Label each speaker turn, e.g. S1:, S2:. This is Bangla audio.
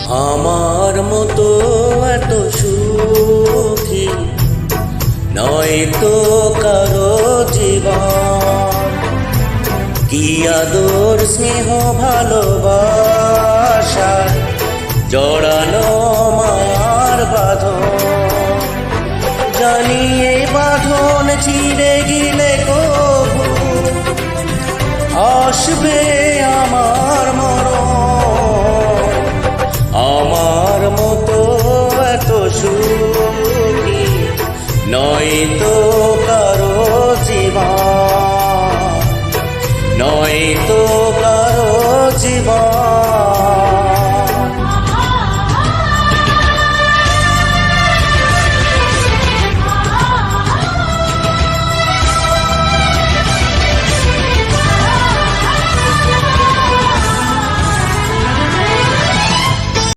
S1: আমার মতো এত সুখী নয় তো কারো জীবন। কি আদর স্নেহ ভালোবাসা জড়ানো মার বাঁধন। জানি এ বাঁধন ছিঁড়ে গেলে কবু আসবে আমার মরণ। আমার মতো এত সুখী নয় তো